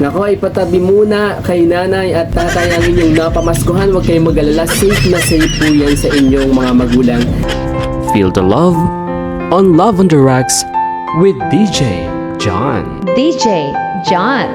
Nako, ipatabi muna kay nanay at tatay ang inyong napamaskuhan. Huwag kayong mag-alala. Safe na safe po yan sa inyong mga magulang. Feel the love on Love on the Rocks with DJ John. DJ John.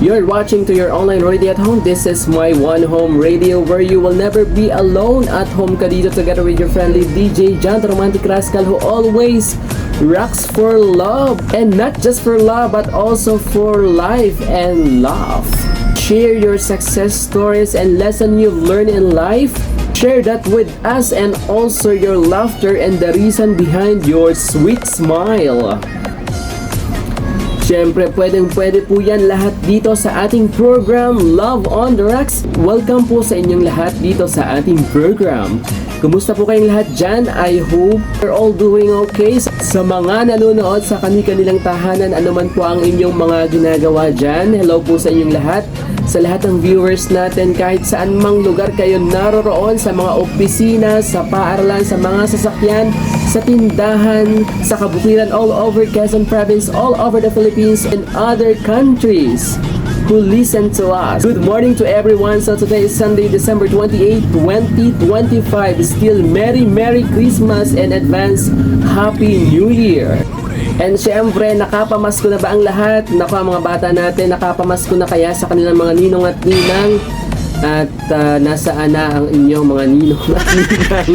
You're watching to your online radio at home. This is my one home radio where you will never be alone. At home ka dito together with your friendly DJ John, the romantic rascal who always rocks for love. And not just for love, but also for life and love. Share your success stories and lesson you've learned in life. Share that with us and also your laughter and the reason behind your sweet smile. Siyempre, pwede po yan lahat dito sa ating program, Love on the Rocks. Welcome po sa inyong lahat dito sa ating program. Kumusta po kayong lahat dyan? I hope you're all doing okay. Sa mga nanonood sa kanilang tahanan, anuman po ang inyong mga ginagawa dyan, hello po sa inyong lahat. Sa lahat ng viewers natin, kahit saan mang lugar kayo naroroon, sa mga opisina, sa paaralan, sa mga sasakyan, sa tindahan, sa kabutiran all over Quezon Province, all over the Philippines and other countries who listen to us. Good morning to everyone. So today is Sunday, December 28, 2025. Still Merry Christmas and advance Happy New Year. And syempre, nakapamasko na ba ang lahat? Naku, ang mga bata natin, nakapamasko na kaya sa kanilang mga ninong at ninang? At nasaan na ang inyong mga ninong at ninang?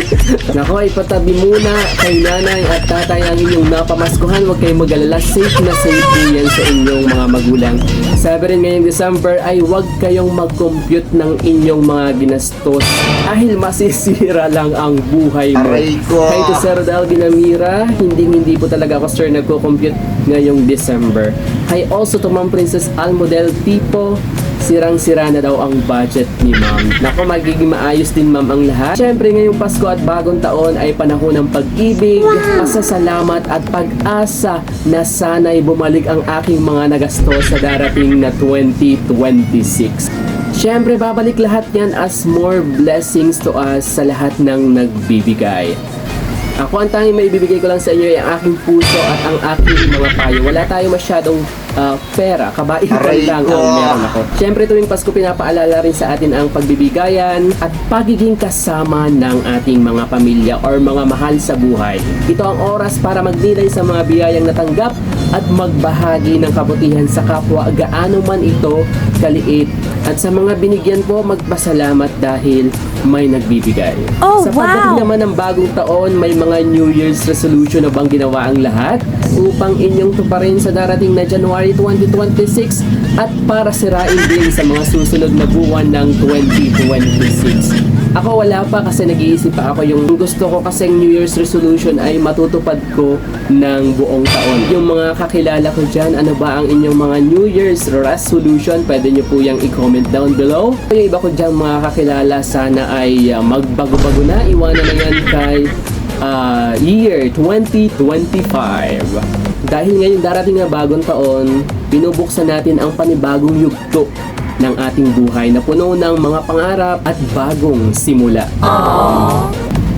Naku, ipatabi muna kay nanay at tatay ang inyong napamaskuhan. Huwag kayong mag-alala. Safe na safe po yan sa inyong mga magulang. Sabi rin ngayong December ay huwag kayong mag-compute ng inyong mga ginastos dahil masisira lang ang buhay mo. Kay to Sir Rodel Ginamira, hindi po talaga ako sir nagko-compute ngayong December. Hi also to Ma'am Princess Almodel Tipo, sirang-sira na daw ang budget ni ma'am. Naku, magiging maayos din ma'am ang lahat. Siyempre ngayong Pasko at bagong taon ay panahon ng pag-ibig, pasasalamat at pag-asa na sana'y bumalik ang aking mga nagastos sa darating na 2026. Siyempre babalik lahat yan as more blessings to us sa lahat ng nagbibigay. Ako ang tanging may ibibigay ko lang sa inyo ay ang aking puso at ang aking mga payo. Wala tayo masyadong pera, kabaitan lang ang meron ako. Siyempre tuwing Pasko pinapaalala rin sa atin ang pagbibigayan at pagiging kasama ng ating mga pamilya or mga mahal sa buhay. Ito ang oras para magnilay sa mga biyayang natanggap at magbahagi ng kabutihan sa kapwa gaano man ito kaliit. At sa mga binigyan po, magpasalamat dahil may nagbibigay. Sa pagdating naman ng bagong taon, may mga New Year's resolution na bang ginawa ang lahat upang inyong tuparin sa darating na January 2026 at para sirain din sa mga susunod na buwan ng 2026. Ako wala pa kasi nag-iisip pa ako yung gusto ko kasing New Year's resolution ay matutupad ko ng buong taon. Yung mga kakilala ko dyan, ano ba ang inyong mga New Year's resolution? Pwede nyo po yung i-comment down below. Yung iba ko dyan mga kakilala sana ay magbago-bago na. Iwanan na yan kay year 2025. Dahil ngayon darating na bagong taon, binubuksan natin ang panibagong yugto ng ating buhay na puno ng mga pangarap at bagong simula.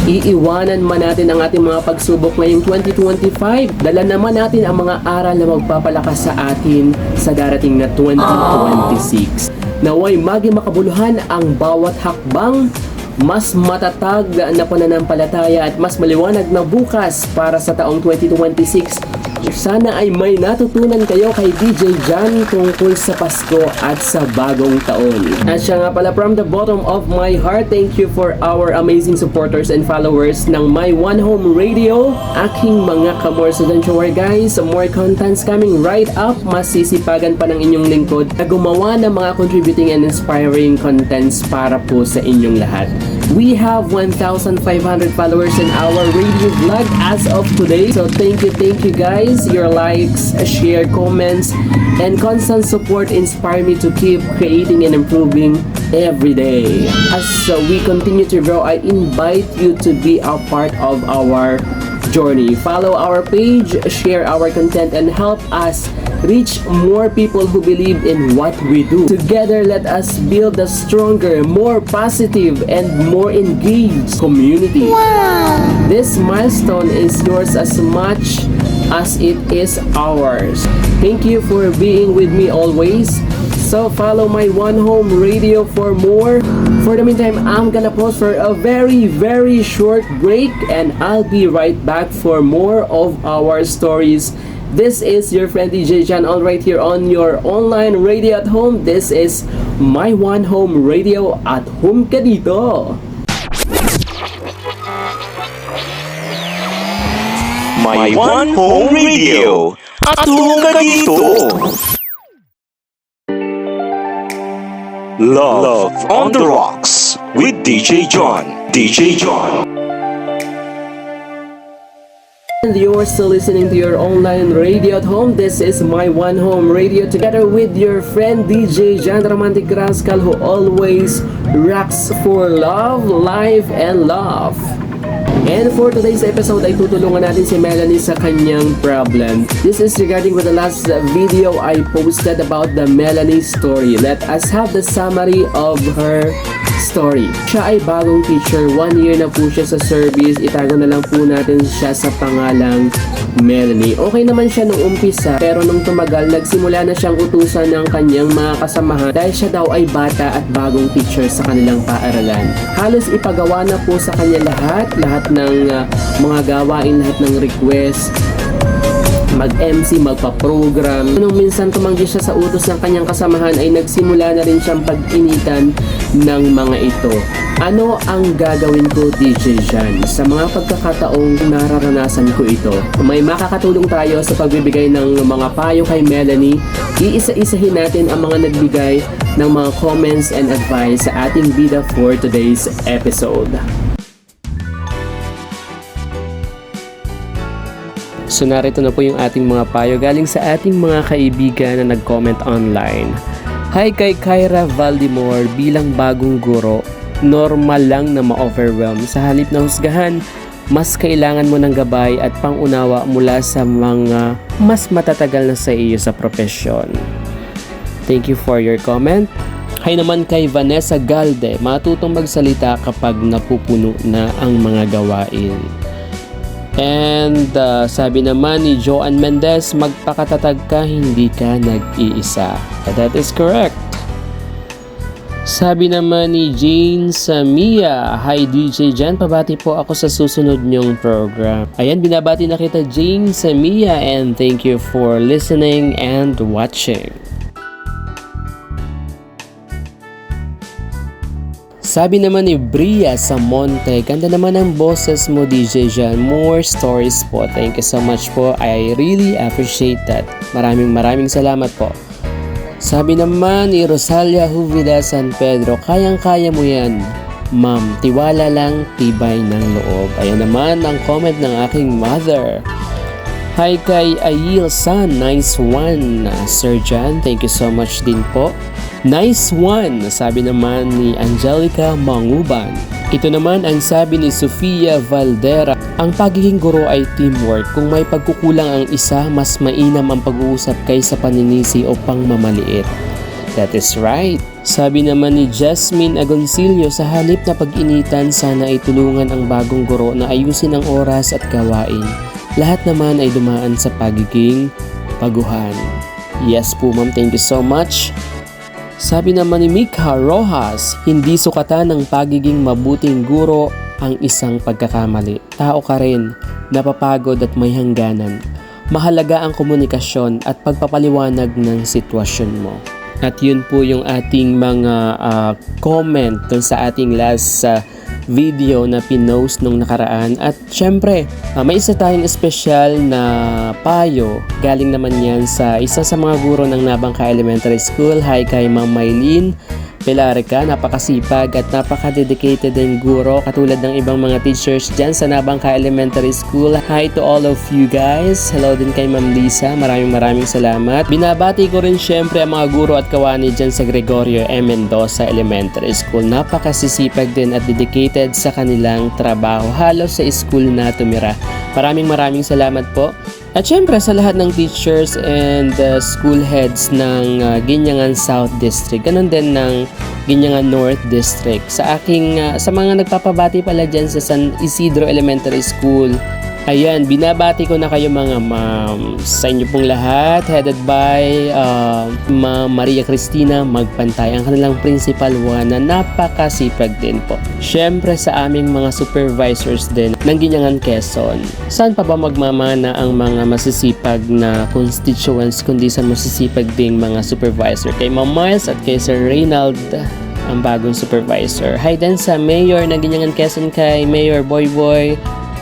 Iiwanan man natin ang ating mga pagsubok ngayong 2025. Dala naman natin ang mga aral na magpapalakas sa atin sa darating na 2026. Naway maging makabuluhan ang bawat hakbang, mas matatag na pananampalataya at mas maliwanag na bukas para sa taong 2026. Sana ay may natutunan kayo kay DJ John tungkol sa Pasko at sa bagong taon. At siya nga pala, from the bottom of my heart, thank you for our amazing supporters and followers ng My One Home Radio. Aking mga kamor, so don't you worry guys, more contents coming right up. Masisipagan pa ng inyong lingkod na gumawa ng mga contributing and inspiring contents para po sa inyong lahat. We have 1,500 followers in our radio vlog as of today. So thank you guys. Your likes, share, comments, and constant support inspire me to keep creating and improving every day. As we continue to grow, I invite you to be a part of our journey. Follow our page, share our content, and help us reach more people who believe in what we do. Together, let us build a stronger, more positive, and more engaged community. Wow! This milestone is yours as much as it is ours. Thank you for being with me always. So follow my One Home Radio for more. For the meantime, I'm gonna pause for a very short break and I'll be right back for more of our stories. This is your friend DJ Jan, all right here on your online radio at home. This is my One Home Radio, at home ka dito. My One Home Radio, at home ka dito. Love on the Rocks with DJ John. DJ John. And you're still listening to your online radio at home. This is my One Home Radio together with your friend DJ Jan Romantic Rascal, who always rocks for love, life, and love. And for today's episode ay tutulungan natin si Melanie sa kanyang problem. This is regarding with the last video I posted about the Melanie story. Let us have the summary of her story. Siya ay bagong teacher, 1 year na po siya sa service. Itago na lang po natin siya sa pangalang Melanie. Okay naman siya nung umpisa, pero nung tumagal, nagsimula na siyang utusan ng kanyang mga kasamahan dahil siya daw ay bata at bagong teacher sa kanilang paaralan. Halos ipagawa na po sa kanya lahat ng mga gawain, lahat ng request, mag-MC, magpa-program. Nung minsan tumanggi siya sa utos ng kanyang kasamahan ay nagsimula na rin siyang pag-initan ng mga ito. Ano ang gagawin ko, DJ Jan? Sa mga pagkakataong nararanasan ko ito, may makakatulong tayo sa pagbibigay ng mga payo kay Melanie. Iisa-isahin natin ang mga nagbigay ng mga comments and advice sa ating bida for today's episode. So narito na po yung ating mga payo galing sa ating mga kaibigan na nag-comment online. Hi kay Kyra Valdemore, bilang bagong guro, normal lang na ma-overwhelm. Sa halip na husgahan, mas kailangan mo ng gabay at pangunawa mula sa mga mas matatagal na sa iyo sa profesyon. Thank you for your comment. Hi naman kay Vanessa Galde, matutong magsalita kapag napupuno na ang mga gawain. And sabi naman ni Joanne Mendez, magpakatatag ka, hindi ka nag-iisa. That is correct. Sabi naman ni Jane Samia, hi DJ Jan, pabati po ako sa susunod niyong program. Ayan, binabati na kita Jane Samia, and thank you for listening and watching. Sabi naman ni Bria Samonte, ganda naman ang boses mo DJ Jan, more stories po. Thank you so much po, I really appreciate that. Maraming salamat po. Sabi naman ni Rosalia Juvida San Pedro, kayang-kaya mo yan ma'am, tiwala lang, tibay ng loob. Ayan naman ang comment ng aking mother. Hi kay Ayil San, nice one Sir Jan, thank you so much din po. Nice one, sabi naman ni Angelica Manguban. Ito naman ang sabi ni Sofia Valdera, ang pagiging guro ay teamwork. Kung may pagkukulang ang isa, mas mainam ang pag-uusap kaysa paninisi o pangmamaliit. That is right. Sabi naman ni Jasmine Agoncillo, sa halip na pag-initan, sana ay tulungan ang bagong guro na ayusin ang oras at gawain. Lahat naman ay dumaan sa pagiging paguhan. Yes po ma'am, thank you so much. Sabi naman ni Mika Rojas, hindi sukatan ng pagiging mabuting guro ang isang pagkakamali. Tao ka rin, napapagod at may hangganan. Mahalaga ang komunikasyon at pagpapaliwanag ng sitwasyon mo. At yun po yung ating mga comment dun sa ating last video na pinost nung nakaraan. At syempre, may isa tayong espesyal na payo. Galing naman yan sa isa sa mga guro ng Nabangka Elementary School. Hi kay Ma'am Maylene Pilarica, napakasipag at napaka-dedicated din guro katulad ng ibang mga teachers dyan sa Nabangka Elementary School. Hi to all of you guys. Hello din kay Ma'am Lisa. Maraming salamat. Binabati ko rin syempre ang mga guro at kawani dyan sa Gregorio M. Mendoza Elementary School. Napakasisipag din at dedicated sa kanilang trabaho. Halos sa school na tumira. Maraming salamat po. At syempre sa lahat ng teachers and school heads ng Ginyangan South District, ganun din ng Ginyangan North District. Sa aking sa mga nagpapabati pala dyan sa San Isidro Elementary School, Ayan, binabati ko na kayo mga ma'am. Sa inyo pong lahat, headed by Ma'am Maria Cristina Magpantay, ang kanilang principal one na napakasipag din po. Siyempre sa aming mga supervisors din ng Ginyangan Quezon. Saan pa ba magmamana ang mga masisipag na constituents kundi sa masisipag ding mga supervisor? Kay Ma'am Miles at kay Sir Reynald, ang bagong supervisor. Hi din sa Mayor ng Ginyangan Quezon, kay Mayor Boyboy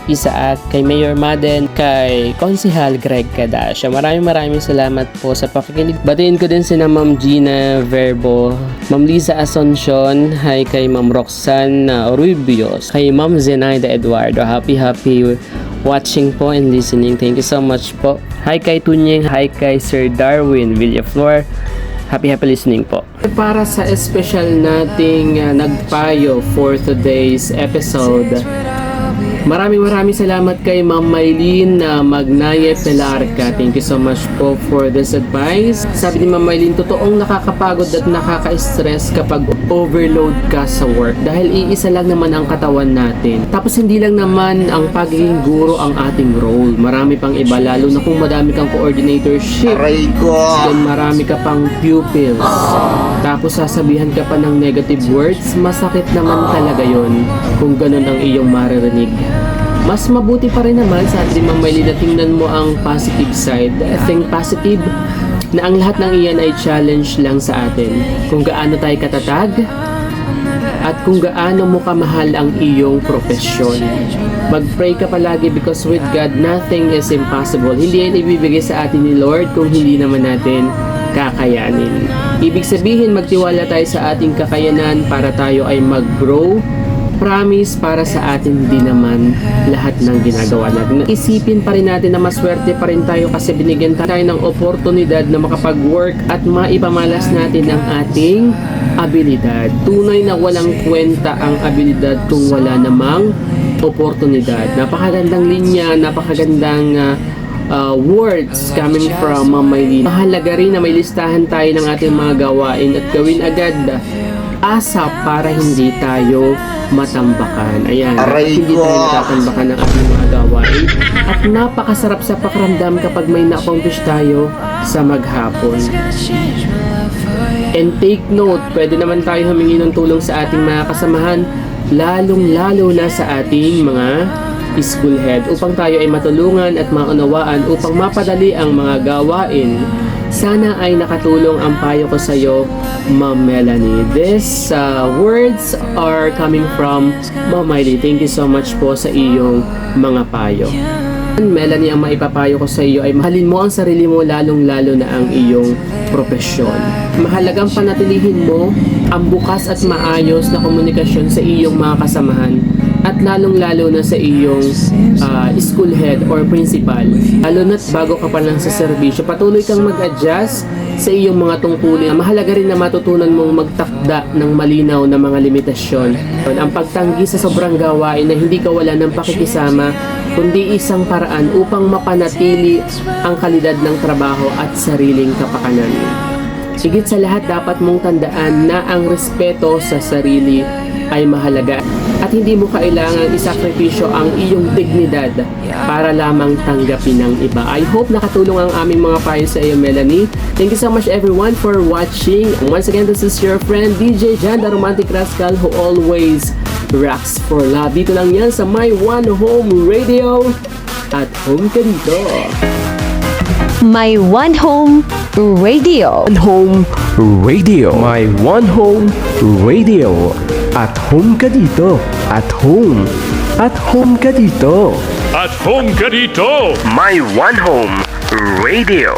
Isaak, kay Mayor Madden, kay Konsehal Greg Cadasio. Maraming salamat po sa pakikinig. Batiin ko din sina Ma'am Gina Verbo, Ma'am Lisa Asuncion, hi kay Ma'am Roxanne Rubios, kay Ma'am Zenaida Eduardo. Happy watching po and listening. Thank you so much po. Hi kay Tunyeng, hi kay Sir Darwin Villaflor. Happy listening po. Para sa special nating nagpayo for today's episode, maraming salamat kay Ma'am Maylene Magnaye Pelarca. Thank you so much po for this advice. Sabi ni Ma'am Maylene, totoong nakakapagod at nakaka-stress kapag overload ka sa work dahil iisa lang naman ang katawan natin. Tapos hindi lang naman ang pagiging guro ang ating role. Marami pang iba, lalo na kung madami kang coordinatorship. Then marami ka pang pupils. Tapos sasabihan ka pa ng negative words. Masakit naman talaga yon kung ganun ang iyong maririnig. Mas mabuti pa rin naman sa ating Ma'am Maylene na tingnan mo ang positive side. Think positive na ang lahat ng iyan ay challenge lang sa atin. Kung gaano tayo katatag at kung gaano mo kamahal ang iyong profesyon. Mag-pray ka palagi because with God, nothing is impossible. Hindi yan ibibigay sa atin ni Lord kung hindi naman natin kakayanin. Ibig sabihin, magtiwala tayo sa ating kakayanan para tayo ay mag-grow. Promise, para sa atin din naman lahat ng ginagawa natin. Isipin pa rin natin na maswerte pa rin tayo kasi binigyan tayo ng oportunidad na makapag-work at maipamalas natin ang ating abilidad. Tunay na walang kwenta ang abilidad kung wala namang oportunidad. Napakagandang linya, napakagandang words coming from Ma'am Maylene. Mahalaga rin na may listahan tayo ng ating mga gawain at gawin agad asap para hindi tayo matambakan. Ayan, hindi tayo natatambakan ng ating mga gawain. At napakasarap sa pakiramdam kapag may na-accomplish tayo sa maghapon. And take note, pwede naman tayo humingi ng tulong sa ating mga kasamahan, lalong-lalo na sa ating mga school head upang tayo ay matulungan at maunawaan upang mapadali ang mga gawain. Sana ay nakatulong ang payo ko sa iyo, Ma'am Melanie. These words are coming from Ma'am Maylene. Thank you so much po sa iyong mga payo. Melanie, ang maipapayo ko sa iyo ay mahalin mo ang sarili mo, lalong-lalo na ang iyong profesyon. Mahalagang panatilihin mo ang bukas at maayos na komunikasyon sa iyong mga kasamahan at lalong-lalo na sa iyong school head or principal. Lalo na't bago ka pa lang sa serbisyo, patuloy kang mag-adjust sa iyong mga tungkulin. Mahalaga rin na matutunan mong magtakda ng malinaw na mga limitasyon. Ang pagtanggi sa sobrang gawain na hindi kawalan ng pakikisama, kundi isang paraan upang mapanatili ang kalidad ng trabaho at sariling kapakanan. Higit sa lahat, dapat mong tandaan na ang respeto sa sarili ay mahalaga at hindi mo kailangan isakripisyo ang iyong dignidad para lamang tanggapin ng iba. I hope nakatulong ang aming mga payo sa iyo, Melanie. Thank you so much everyone for watching. Once again, this is your friend DJ Jan, the Romantic Rascal who always rocks for love. Dito lang yan sa My One Home Radio. At home ka dito. My One Home Radio. One Home Radio. My One Home Radio. At home ka dito. At home. At home ka dito. At home ka dito. My One Home Radio.